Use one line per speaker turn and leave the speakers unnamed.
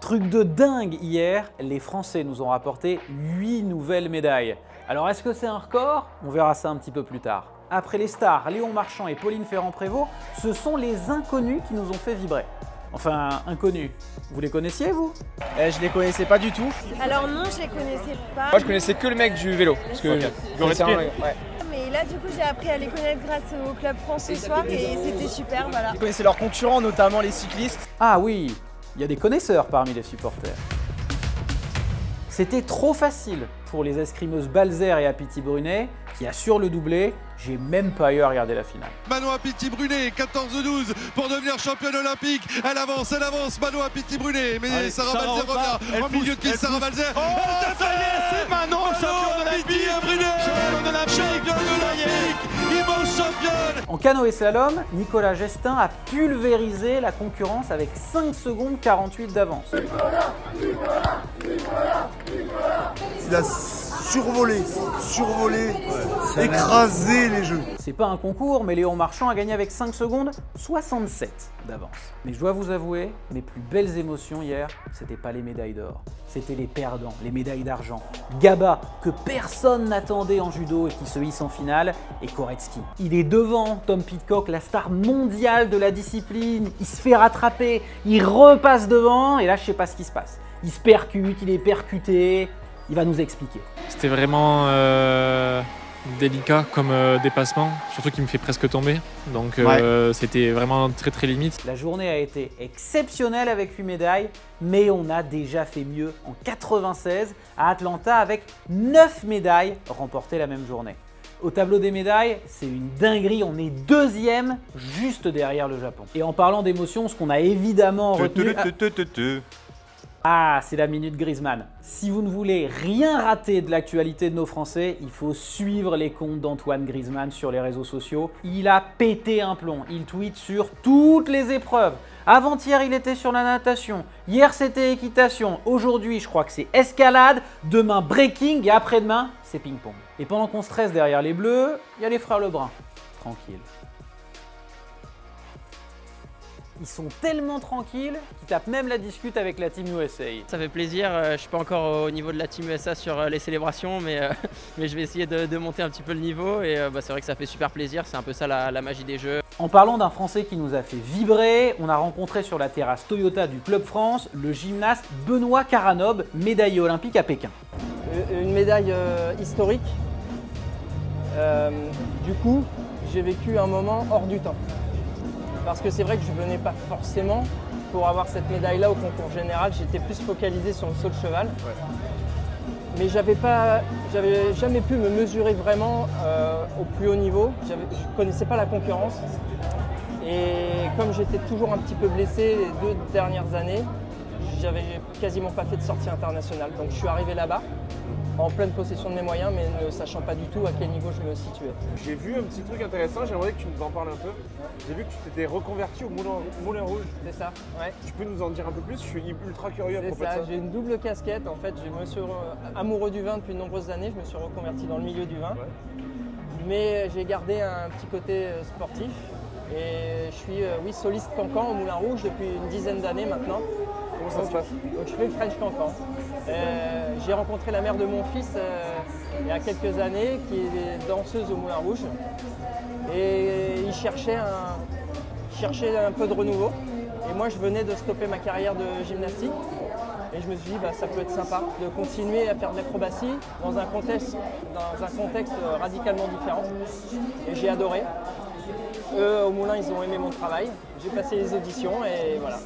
Truc de dingue hier, les Français nous ont rapporté 8 nouvelles médailles. Alors est-ce que c'est un record? On verra ça un petit peu plus tard. Après les stars Léon Marchand et Pauline Ferrand-Prévot, ce sont les inconnus qui nous ont fait vibrer. Enfin, inconnus. Vous les connaissiez, vous?
Je les connaissais pas du tout.
Alors non, je les connaissais pas.
Moi, je connaissais que le mec du vélo. Parce que
Mais là, du coup, j'ai appris à les connaître grâce au Club France ce soir et c'était super, voilà.
Je connaissais leurs concurrents, notamment les cyclistes.
Ah oui, il y a des connaisseurs parmi les supporters. C'était trop facile pour les escrimeuses Balzer et Apiti-Brunet qui assurent le doublé. J'ai même pas eu à regarder la finale.
Manon Apiti-Brunet, 14-12 pour devenir championne olympique. Elle avance, Manon Apiti-Brunet. Mais
allez,
Sarah Balzer revient en milieu de qui Sarah Balzer.
Oh, ça y est, c'est Manon, championne olympique. Championne olympique,
immense championne.
En canoë slalom, Nicolas Gestin a pulvérisé la concurrence avec 5 secondes 48 d'avance.
Il a survolé, écrasé les jeux.
C'est pas un concours, mais Léon Marchand a gagné avec 5 secondes 67 d'avance. Mais je dois vous avouer, mes plus belles émotions hier, c'était pas les médailles d'or. C'était les perdants, les médailles d'argent. Gaba, que personne n'attendait en judo et qui se hisse en finale, et Koretsky. Il est devant Tom Pidcock, la star mondiale de la discipline. Il se fait rattraper, il repasse devant, et là je sais pas ce qui se passe. Il se percute, il est percuté. Il va nous expliquer.
C'était vraiment délicat comme dépassement, surtout qu'il me fait presque tomber. Donc c'était vraiment très limite.
La journée a été exceptionnelle avec 8 médailles, mais on a déjà fait mieux en 96 à Atlanta avec 9 médailles remportées la même journée. Au tableau des médailles, c'est une dinguerie, on est deuxième juste derrière le Japon. Et en parlant d'émotion, ce qu'on a évidemment retenu... Ah, c'est la minute Griezmann. Si vous ne voulez rien rater de l'actualité de nos Français, il faut suivre les comptes d'Antoine Griezmann sur les réseaux sociaux. Il a pété un plomb, il tweet sur toutes les épreuves. Avant-hier, il était sur la natation, hier c'était équitation, aujourd'hui je crois que c'est escalade, demain breaking et après-demain c'est ping-pong. Et pendant qu'on stresse derrière les Bleus, il y a les frères Lebrun. Tranquille. Ils sont tellement tranquilles qu'ils tapent même la discute avec la Team USA.
Ça fait plaisir, je ne suis pas encore au niveau de la Team USA sur les célébrations, mais je vais essayer de monter un petit peu le niveau et c'est vrai que ça fait super plaisir, c'est un peu ça la magie des jeux.
En parlant d'un Français qui nous a fait vibrer, on a rencontré sur la terrasse Toyota du Club France le gymnaste Benoît Caranob, médaillé olympique à Pékin.
Une médaille historique, du coup j'ai vécu un moment hors du temps. Parce que c'est vrai que je ne venais pas forcément pour avoir cette médaille-là au concours général. J'étais plus focalisé sur le saut de cheval. Ouais. Mais j'avais jamais pu me mesurer vraiment au plus haut niveau. Je ne connaissais pas la concurrence. Et comme j'étais toujours un petit peu blessé les 2 dernières années, j'avais quasiment pas fait de sortie internationale. Donc je suis arrivé là-bas en pleine possession de mes moyens, mais ne sachant pas du tout à quel niveau je me situais.
J'ai vu un petit truc intéressant, j'aimerais que tu nous en parles un peu. J'ai vu que tu t'étais reconverti au Moulin Rouge.
C'est ça, ouais.
Tu peux nous en dire un peu plus? Je suis ultra curieux à propos de ça.
J'ai une double casquette. En fait, je me suis amoureux du vin depuis de nombreuses années. Je me suis reconverti dans le milieu du vin. Ouais. Mais j'ai gardé un petit côté sportif. Et je suis soliste cancan au Moulin Rouge depuis une dizaine d'années maintenant.
Comment ça se passe?
Donc je fais French cancan. J'ai rencontré la mère de mon fils il y a quelques années, qui est danseuse au Moulin Rouge. Et il cherchait un peu de renouveau. Et moi, je venais de stopper ma carrière de gymnastique. Et je me suis dit, ça peut être sympa de continuer à faire de l'acrobatie dans un contexte radicalement différent. Et j'ai adoré. Eux, au Moulin, ils ont aimé mon travail. J'ai passé les auditions et voilà.